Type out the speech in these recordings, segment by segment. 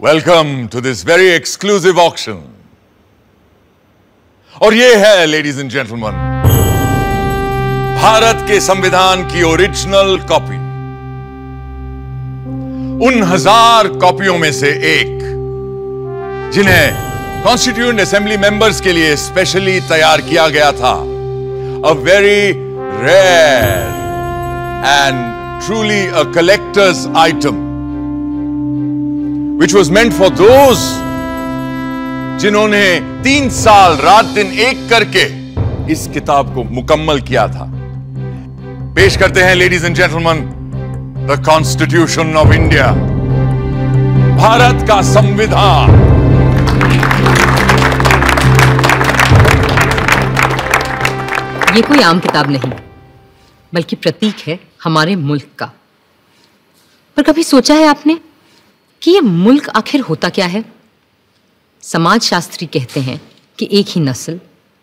Welcome to this very exclusive auction. और ये है, ladies and gentlemen, भारत के संविधान की ओरिजिनल कॉपी। उन 1000 कॉपियों में से एक जिन्हें कॉन्स्टिट्यूएंट असेंबली मेंबर्स के लिए स्पेशली तैयार किया गया था। A very rare and truly a collector's item, which was meant for those जिन्होंने 3 साल रात दिन एक करके इस किताब को मुकम्मल किया था। पेश करते हैं ladies and gentleman, the constitution of India, Bharat का संविधान। ये कोई आम किताब नहीं, बल्कि प्रतीक है हमारे मुल्क का। पर कभी सोचा है आपने कि ये मुल्क आखिर होता क्या है? समाजशास्त्री कहते हैं कि एक ही नस्ल,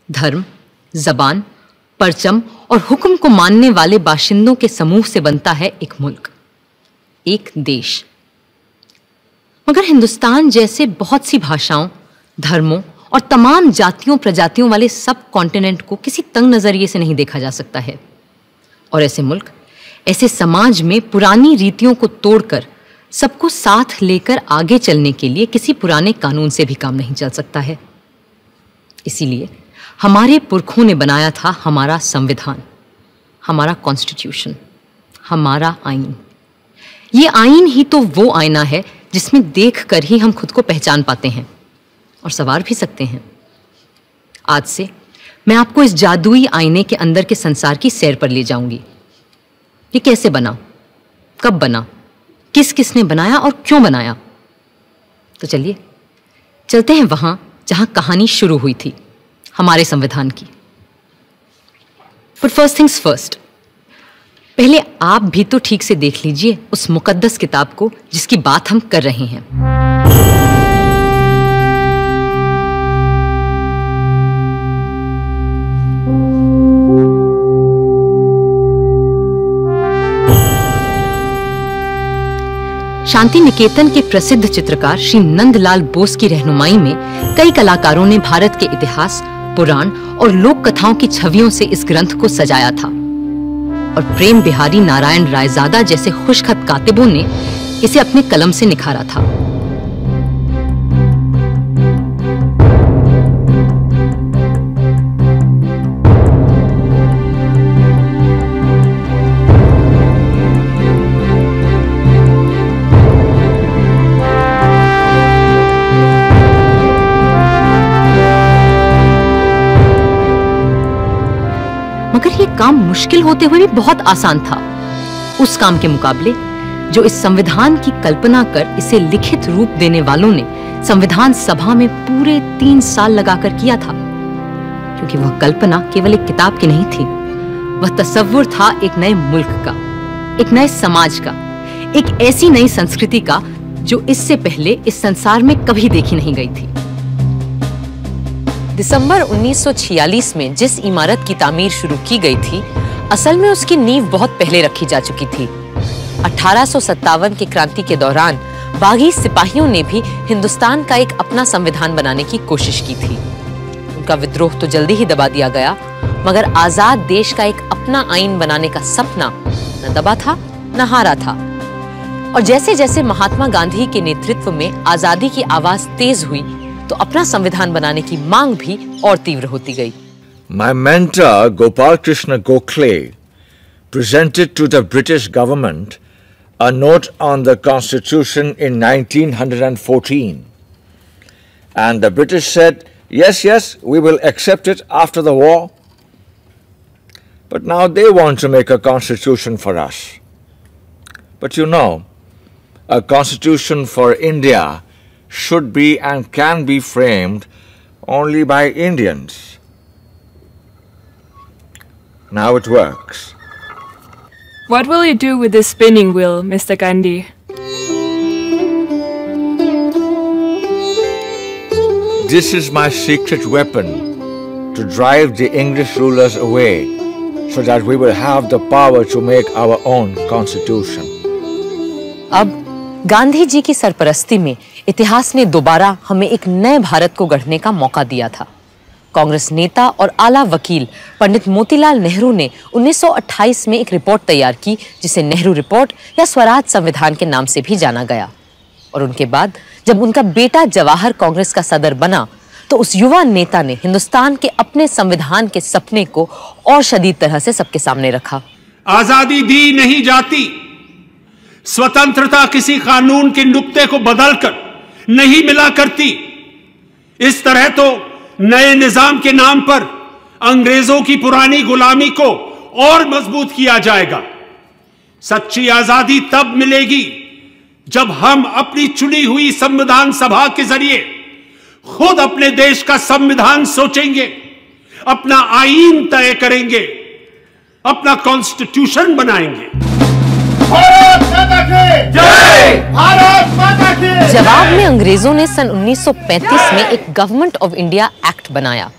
धर्म, जबान, परचम और हुक्म को मानने वाले बाशिंदों के समूह से बनता है एक मुल्क, एक देश। मगर हिंदुस्तान जैसे बहुत सी भाषाओं, धर्मों और तमाम जातियों प्रजातियों वाले सब कॉन्टिनेंट को किसी तंग नजरिए से नहीं देखा जा सकता है। और ऐसे मुल्क, ऐसे समाज में पुरानी रीतियों को तोड़कर सबको साथ लेकर आगे चलने के लिए किसी पुराने कानून से भी काम नहीं चल सकता है। इसीलिए हमारे पुरखों ने बनाया था हमारा संविधान, हमारा कॉन्स्टिट्यूशन, हमारा आईन। ये आईन ही तो वो आईना है जिसमें देखकर ही हम खुद को पहचान पाते हैं और संवार भी सकते हैं। आज से मैं आपको इस जादुई आईने के अंदर के संसार की सैर पर ले जाऊंगी। ये कैसे बना, कब बना, किस किसने बनाया और क्यों बनाया? तो चलिए चलते हैं वहां जहां कहानी शुरू हुई थी, हमारे संविधान की। बट फर्स्ट थिंग्स फर्स्ट, पहले आप भी तो ठीक से देख लीजिए उस मुकद्दस किताब को जिसकी बात हम कर रहे हैं। शांति निकेतन के प्रसिद्ध चित्रकार श्री नंदलाल बोस की रहनुमाई में कई कलाकारों ने भारत के इतिहास, पुराण और लोक कथाओं की छवियों से इस ग्रंथ को सजाया था। और प्रेम बिहारी नारायण रायजादा जैसे खुशखत कातिबों ने इसे अपने कलम से निखारा था। मगर ये काम मुश्किल होते हुए भी बहुत आसान था उस काम के मुकाबले जो इस संविधान की कल्पना कर इसे लिखित रूप देने वालों ने संविधान सभा में पूरे 3 साल लगाकर किया था। क्योंकि वह कल्पना केवल एक किताब की नहीं थी, वह तसव्वुर था एक नए मुल्क का, एक नए समाज का, एक ऐसी नई संस्कृति का जो इससे पहले इस संसार में कभी देखी नहीं गई थी। दिसंबर 1946 में जिस इमारत की तामीर शुरू की गई थी, असल में उसकी नींव बहुत पहले रखी जा चुकी थी। 1857 की क्रांति के दौरान बागी सिपाहियों ने भी हिंदुस्तान का एक अपना संविधान बनाने की कोशिश की थी। उनका विद्रोह तो जल्दी ही दबा दिया गया, मगर आजाद देश का एक अपना आईन बनाने का सपना न दबा था न हारा था। और जैसे जैसे महात्मा गांधी के नेतृत्व में आजादी की आवाज तेज हुई, तो अपना संविधान बनाने की मांग भी और तीव्र होती गई। My mentor Gopal Krishna Gokhale presented to the British government a note on the Constitution in 1914, and the British said, yes, we will accept it after the war. But now they want to make a constitution for us. But you know, a constitution for India should be and can be framed only by Indians. Now it works. What will you do with this spinning wheel, Mr. Gandhi? This is my secret weapon to drive the English rulers away so that we will have the power to make our own constitution. अब गांधी जी की सरपरस्ती में इतिहास ने दोबारा हमें एक नए भारत को गढ़ने का मौका दिया था। कांग्रेस नेता और आला वकील पंडित मोतीलाल नेहरू ने 1928 में एक रिपोर्ट तैयार की जिसे नेहरू रिपोर्ट या स्वराज संविधान के नाम से भी जाना गया। और उनके बाद जब उनका बेटा जवाहर कांग्रेस का सदर बना तो उस युवा नेता ने हिंदुस्तान के अपने संविधान के सपने को और शदीद तरह से सबके सामने रखा। आजादी दी नहीं जाती, स्वतंत्रता किसी कानून के नुक्ते को बदलकर नहीं मिला करती। इस तरह तो नए निजाम के नाम पर अंग्रेजों की पुरानी गुलामी को और मजबूत किया जाएगा। सच्ची आजादी तब मिलेगी जब हम अपनी चुनी हुई संविधान सभा के जरिए खुद अपने देश का संविधान सोचेंगे, अपना आईन तय करेंगे, अपना कॉन्स्टिट्यूशन बनाएंगे। भारत माता की जय! भारत माता की! जवाब में अंग्रेजों ने सन 1935 में एक गवर्नमेंट ऑफ इंडिया एक्ट बनाया।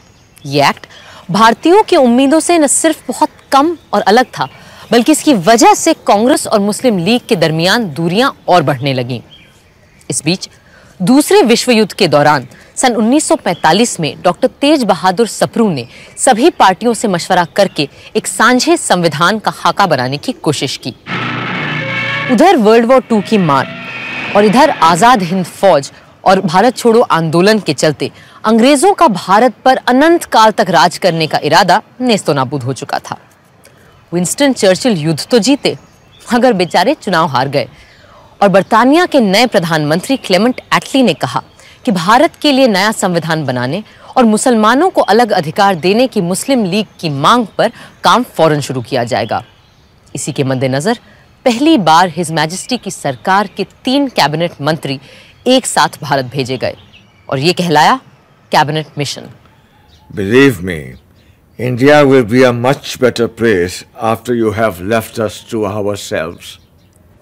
ये एक्ट भारतीयों की उम्मीदों से न सिर्फ बहुत कम और अलग था, बल्कि इसकी वजह से कांग्रेस और मुस्लिम लीग के दरमियान दूरियां और बढ़ने लगीं। इस बीच दूसरे विश्व युद्ध के दौरान सन 1945 में डॉक्टर तेज बहादुर सप्रू ने सभी पार्टियों से मशवरा करके एक सांझे संविधान का खाका बनाने की कोशिश की। उधर वर्ल्ड वॉर II की मार और इधर आजाद हिंद फौज और भारत छोड़ो आंदोलन के चलते अंग्रेजों का भारत पर अनंत काल तक राज करने का इरादा नेस्तोनाबूद हो चुका था। विंस्टन चर्चिल युद्ध तो जीते, मगर बेचारे चुनाव हार गए और बर्तानिया के नए प्रधानमंत्री क्लेमेंट एटली ने कहा कि भारत के लिए नया संविधान बनाने और मुसलमानों को अलग अधिकार देने की मुस्लिम लीग की मांग पर काम फौरन शुरू किया जाएगा। इसी के मद्देनजर पहली बार हिज मैजेस्टी की सरकार के 3 कैबिनेट मंत्री एक साथ भारत भेजे गए और ये कहलाया cabinet mission. Believe me, India will be a much better place after you have left us to ourselves.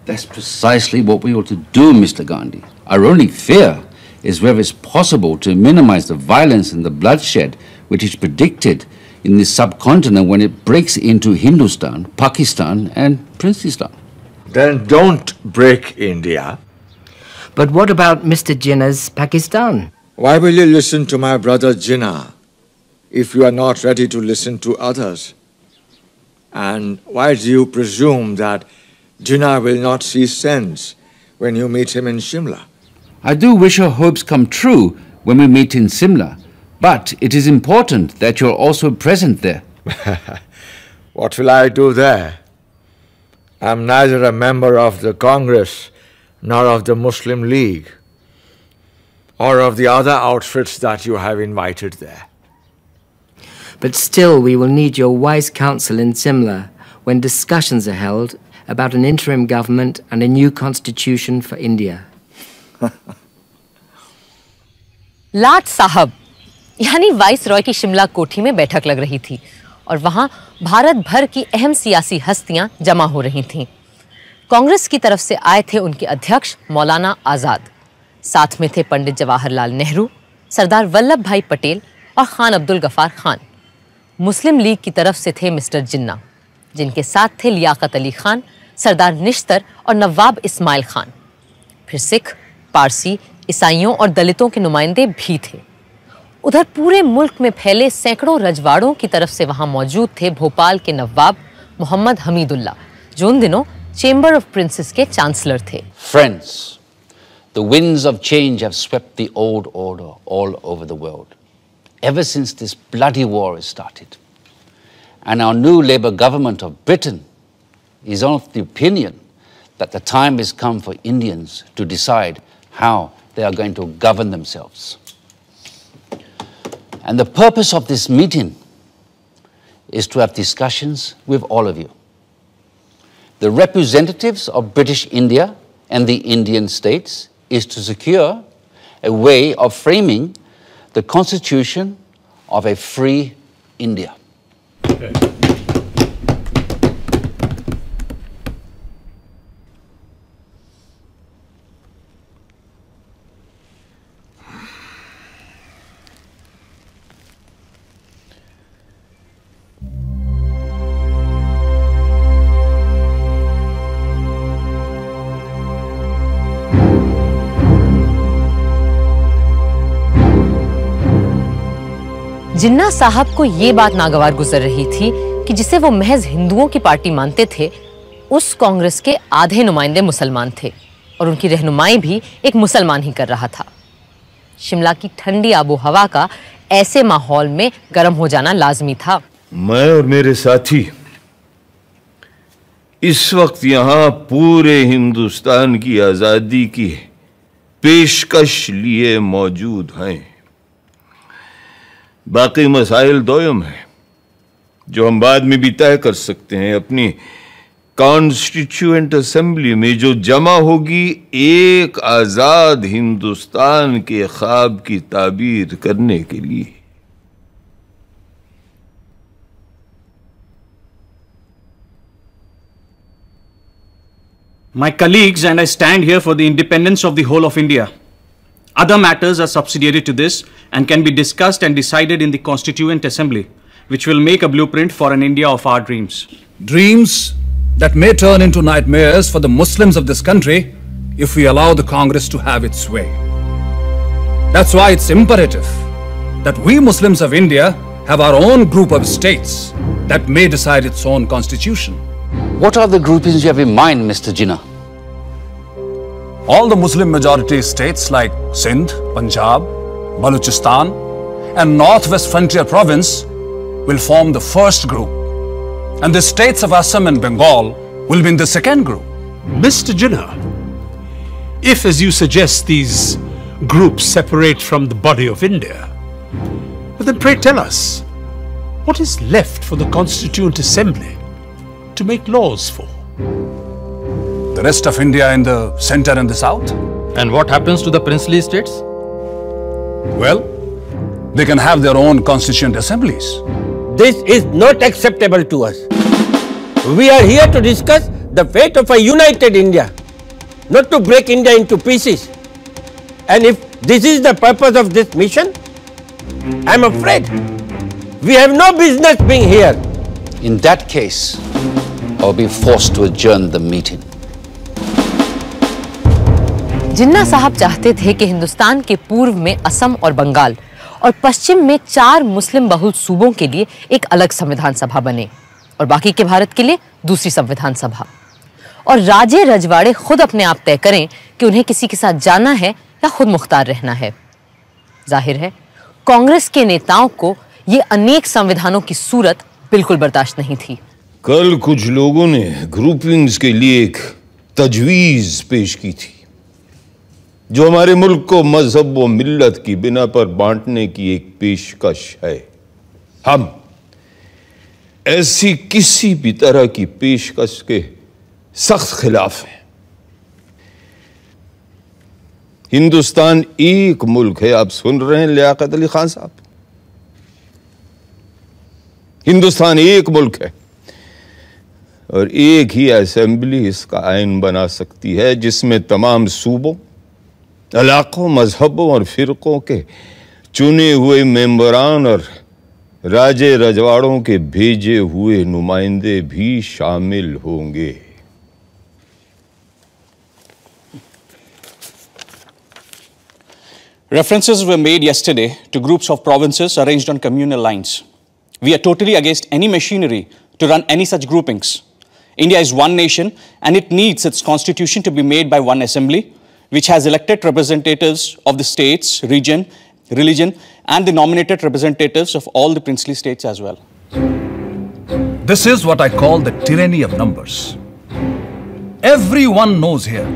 That's precisely what we ought to do, Mr. Gandhi. Our only fear is whether it's possible to minimize the violence and the bloodshed which is predicted in this subcontinent when it breaks into Hindustan, Pakistan and Princestan. Then don't break India. But what about Mr. Jinnah's Pakistan? Why will you listen to my brother Jinnah if you are not ready to listen to others? And why do you presume that Jinnah will not see sense when you meet him in Shimla? I do wish your hopes come true when we meet in Simla, but it is important that you're also present there. What will I do there? I'm neither a member of the Congress nor of the Muslim League or of the other outfits that you have invited there. But still, we will need your wise counsel in Simla when discussions are held about an interim government and a new constitution for India. लाट साहब यानी vice Roy की शिमला कोठी में बैठक लग रही थी और वहां भारत भर की अहम सियासी हस्तियां जमा हो रही थीं। कांग्रेस की तरफ से आए थे उनके अध्यक्ष मौलाना आजाद, साथ में थे पंडित जवाहरलाल नेहरू, सरदार वल्लभ भाई पटेल और खान अब्दुल गफार खान। मुस्लिम लीग की तरफ से थे मिस्टर जिन्ना, जिनके साथ थे लियाकत अली खान, सरदार निश्तर और नवाब इस्माइल खान। फिर सिख, पारसी, ईसाइयों और दलितों के नुमाइंदे भी थे। उधर पूरे मुल्क में फैले सैकड़ों रजवाड़ों की तरफ से वहां मौजूद थे भोपाल के नवाब मोहम्मद हमीदुल्ला, जो उन दिनों चेंबर ऑफ प्रिंसेस के चांसलर थे। Friends, the winds of change have swept the old order all over the world, ever since this bloody war has started. And our new Labour government of Britain is of the opinion that the time has come for Indians to decide how they are going to govern themselves. And the purpose of this meeting is to have discussions with all of you, the representatives of British India and the Indian states, is to secure a way of framing the constitution of a free India. जिन्ना साहब को ये बात नागवार गुजर रही थी कि जिसे वो महज हिंदुओं की पार्टी मानते थे, उस कांग्रेस के आधे नुमाइंदे मुसलमान थे और उनकी रहनुमाई भी एक मुसलमान ही कर रहा था। शिमला की ठंडी आबो हवा का ऐसे माहौल में गर्म हो जाना लाजमी था। मैं और मेरे साथी इस वक्त यहां पूरे हिंदुस्तान की आजादी की पेशकश लिए मौजूद हैं। बाकी मसाइल दोयम है जो हम बाद में भी तय कर सकते हैं। अपनी कॉन्स्टिट्यूएंट असेंबली में जो जमा होगी एक आजाद हिंदुस्तान के ख्वाब की ताबीर करने के लिए। My colleagues and I stand here for the independence of the whole of India. Other matters are subsidiary to this and can be discussed and decided in the Constituent Assembly, which will make a blueprint for an India of our dreams. Dreams that may turn into nightmares for the Muslims of this country if we allow the Congress to have its way. That's why it's imperative that we Muslims of India have our own group of states that may decide its own constitution. What are the groupings you have in mind, Mr. Jinnah? All the Muslim majority states like Sindh, Punjab, Balochistan and Northwest Frontier Province will form the first group. And the states of Assam and Bengal will be in the second group. Mr. Jinnah, if, as you suggest, these groups separate from the body of India, then pray tell us, what is left for the Constituent Assembly to make laws for? The rest of India in the center and the south? And what happens to the princely states? Well, they can have their own constituent assemblies. This is not acceptable to us. We are here to discuss the fate of a united India, not to break India into pieces. And if this is the purpose of this mission, I am afraid we have no business being here. In that case, I'll be forced to adjourn the meeting. जिन्ना साहब चाहते थे कि हिंदुस्तान के पूर्व में असम और बंगाल और पश्चिम में 4 मुस्लिम बहुल सूबों के लिए एक अलग संविधान सभा बने और बाकी के भारत के लिए दूसरी संविधान सभा, और राजे रजवाड़े खुद अपने आप तय करें कि उन्हें किसी के साथ जाना है या खुद मुख्तार रहना है। जाहिर है कांग्रेस के नेताओं को ये अनेक संविधानों की सूरत बिल्कुल बर्दाश्त नहीं थी। कल कुछ लोगों ने ग्रुपिंग्स के लिए एक तजवीज पेश की थी जो हमारे मुल्क को मजहब व मिल्लत की बिना पर बांटने की एक पेशकश है। हम ऐसी किसी भी तरह की पेशकश के सख्त खिलाफ हैं। हिंदुस्तान एक मुल्क है, आप सुन रहे हैं लियाकत अली खान साहब, हिंदुस्तान एक मुल्क है और एक ही असेंबली इसका आइन बना सकती है जिसमें तमाम सूबों, इलाकों, मजहबों और फिरकों के चुने हुए मेंबरान और राजे रजवाड़ों के भेजे हुए नुमाइंदे भी शामिल होंगे। References were made yesterday to groups of provinces arranged on communal lines. We are totally against any machinery to run any such groupings. India is one nation and it needs its constitution to be made by one assembly, which has elected representatives of the states, region, religion, and the nominated representatives of all the princely states as well. This is what I call the tyranny of numbers. Everyone knows here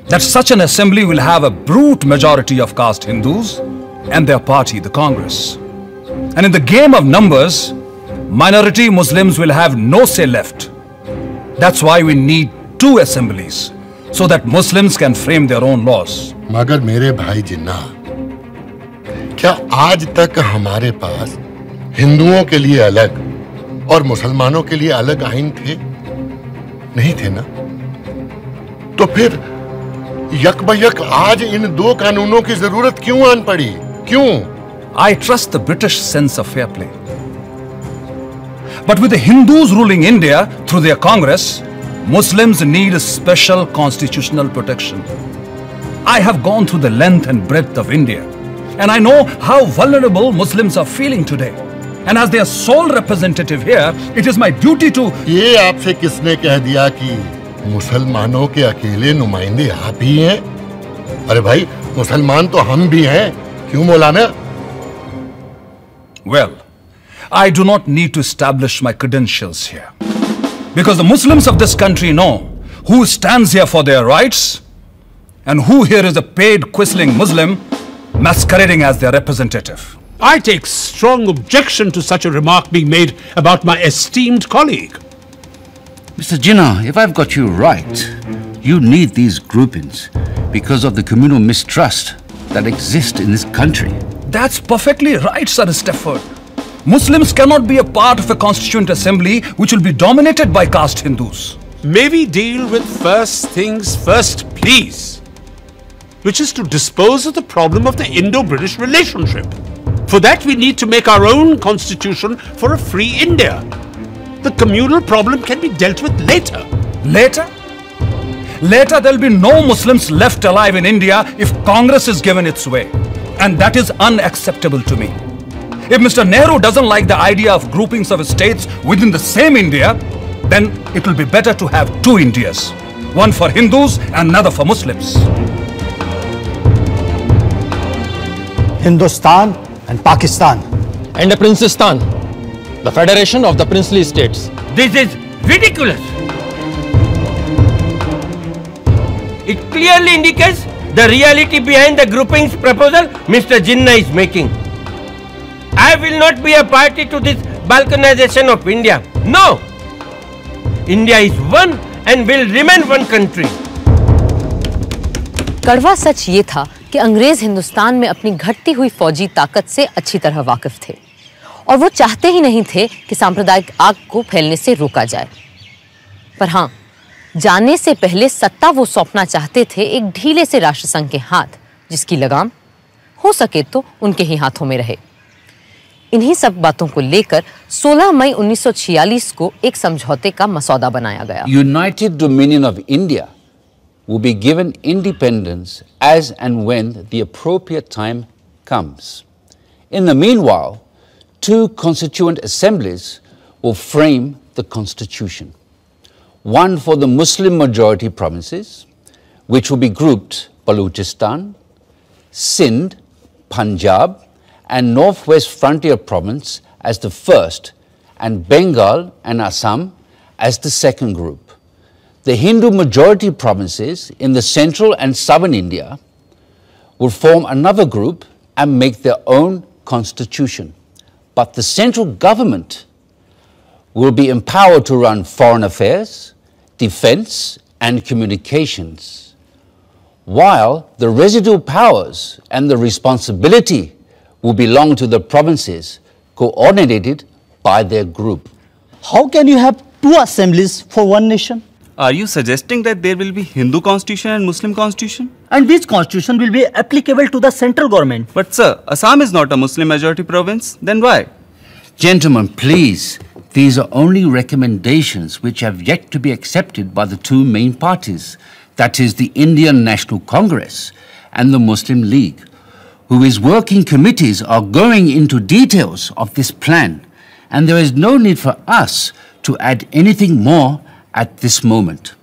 that such an assembly will have a brute majority of caste Hindus and their party, the Congress. And in the game of numbers, minority Muslims will have no say left. That's why we need 2 assemblies, so that Muslims can frame their own laws. मगर मेरे भाई जिन्ना, क्या आज तक हमारे पास हिंदुओं के लिए अलग और मुसलमानों के लिए अलग आइन थे? नहीं थे ना? तो फिर यकबयक आज इन 2 कानूनों की जरूरत क्यों आन पड़ी? क्यों? I trust the British sense of fair play. But with the Hindus ruling India through their Congress, Muslims need a special constitutional protection. I have gone through the length and breadth of India And I know how vulnerable Muslims are feeling today. And as their sole representative here, it is my duty to... ये आपसे किसने कह दिया कि मुसलमानों के अकेले नुमाइंदे आप ही हैं? अरे भाई, मुसलमान तो हम भी हैं, क्यों मौलाना? Well, I do not need to establish my credentials here. Because the Muslims of this country know who stands here for their rights and who here is a paid quisling Muslim masquerading as their representative. I take strong objection to such a remark being made about my esteemed colleague. Mr. Jinnah, if I've got you right, you need these groupings because of the communal mistrust that exists in this country. That's perfectly right, Sir Stafford. Muslims cannot be a part of a constituent assembly which will be dominated by caste Hindus. May we deal with first things first, please, which is to dispose of the problem of the Indo-British relationship. For that, we need to make our own constitution for a free India. The communal problem can be dealt with later. Later? Later, there'll be no Muslims left alive in India if Congress is given its way. And that is unacceptable to me. If Mr. Nehru doesn't like the idea of groupings of states within the same India, then it will be better to have two Indias. One for Hindus and another for Muslims. Hindustan and Pakistan. And a Princestan, the federation of the princely states. This is ridiculous. It clearly indicates the reality behind the groupings proposal Mr. Jinnah is making. I will not be a party to this balkanization of India. No! India is one and will remain one country. कड़वा सच ये था कि अंग्रेज हिंदुस्तान में अपनी घटती हुई फौजी ताकत से अच्छी तरह वाकिफ थे और वो चाहते ही नहीं थे कि सांप्रदायिक आग को फैलने से रोका जाए। पर हाँ, जाने से पहले सत्ता वो सौंपना चाहते थे एक ढीले से राष्ट्रसंघ के हाथ, जिसकी लगाम हो सके तो उनके ही हाथों में रहे। इन्हीं सब बातों को लेकर 16 मई 1946 को एक समझौते का मसौदा बनाया गया। United Dominion of India will be given independence as and when the appropriate time comes. In the meanwhile, two constituent assemblies will frame the constitution. One for the Muslim majority provinces, which will be grouped Balochistan, Sindh, Punjab, and Northwest Frontier Province as the first, and Bengal and Assam as the second group. The Hindu majority provinces in the central and southern India will form another group and make their own constitution. But the central government will be empowered to run foreign affairs, defense, and communications, while the residual powers and the responsibility will belong to the provinces coordinated by their group. How can you have two assemblies for one nation? Are you suggesting that there will be Hindu constitution and Muslim constitution? And which constitution will be applicable to the central government? But sir, Assam is not a Muslim majority province, then why? Gentlemen, please, these are only recommendations which have yet to be accepted by the two main parties, that is the Indian National Congress and the Muslim League, whose working committees are going into details of this plan, and there is no need for us to add anything more at this moment.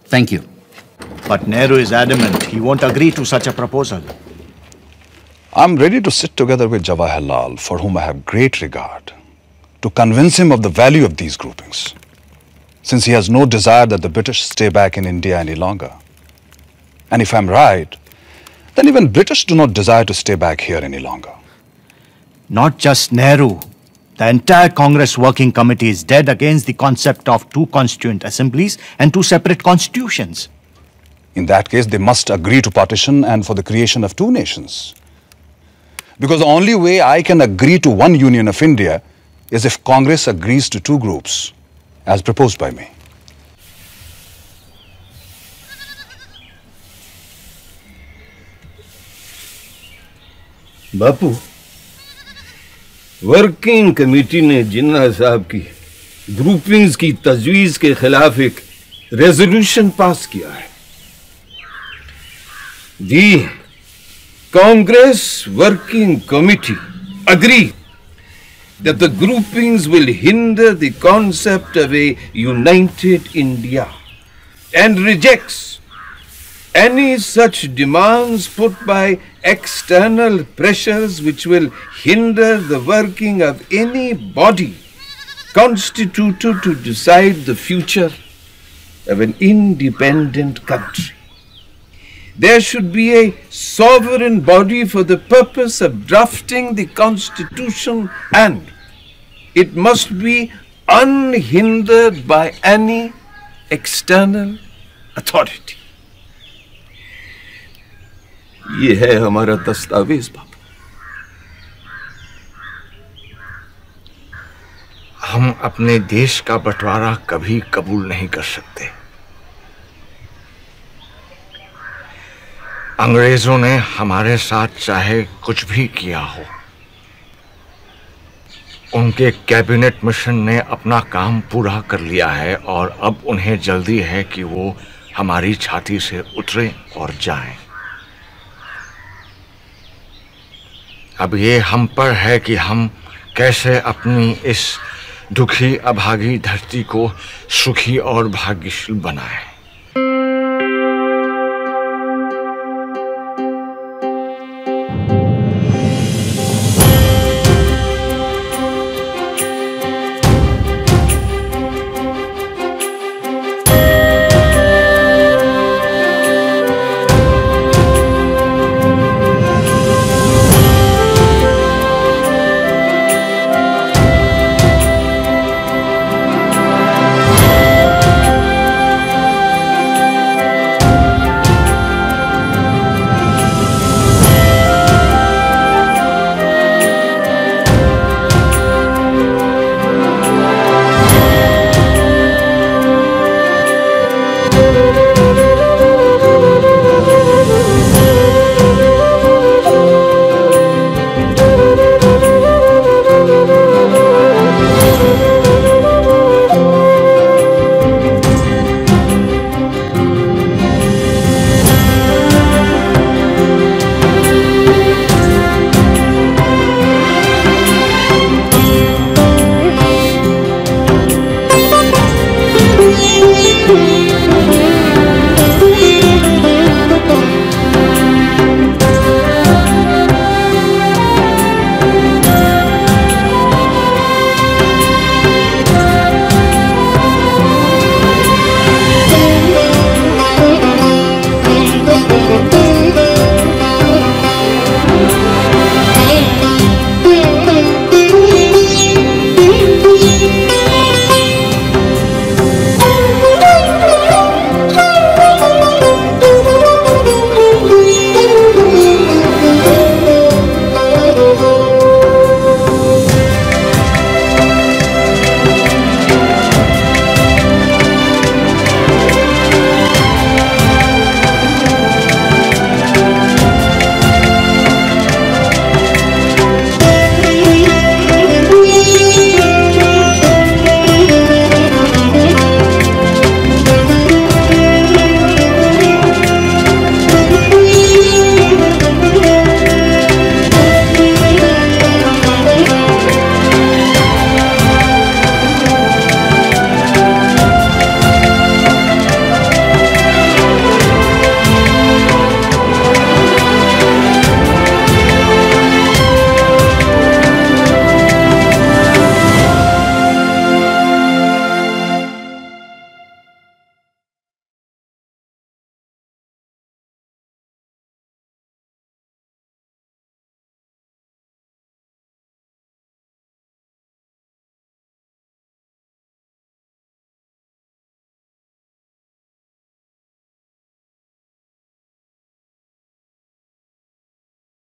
Thank you. But Nehru is adamant he won't agree to such a proposal. I'm ready to sit together with Jawaharlal, for whom I have great regard, to convince him of the value of these groupings, since he has no desire that the British stay back in India any longer. And if I'm right, then even British do not desire to stay back here any longer. Not just Nehru. The entire Congress Working Committee is dead against the concept of two constituent assemblies and two separate constitutions. In that case, they must agree to partition and for the creation of two nations. Because the only way I can agree to one union of India is if Congress agrees to two groups, as proposed by me. Bapu, working committee ने जिन्ना साहब की groupings की तजवीज के खिलाफ एक resolution pass किया है। Congress Working Committee agree that the groupings will hinder the concept of a united India and rejects any such demands put by external pressures which will hinder the working of any body constituted to decide the future of an independent country. There should be a sovereign body for the purpose of drafting the constitution, and it must be unhindered by any external authority. ये है हमारा दस्तावेज बाबू। हम अपने देश का बंटवारा कभी कबूल नहीं कर सकते। अंग्रेजों ने हमारे साथ चाहे कुछ भी किया हो, उनके कैबिनेट मिशन ने अपना काम पूरा कर लिया है और अब उन्हें जल्दी है कि वो हमारी छाती से उतरे और जाएं। अब ये हम पर है कि हम कैसे अपनी इस दुखी अभागी धरती को सुखी और भाग्यशील बनाएं।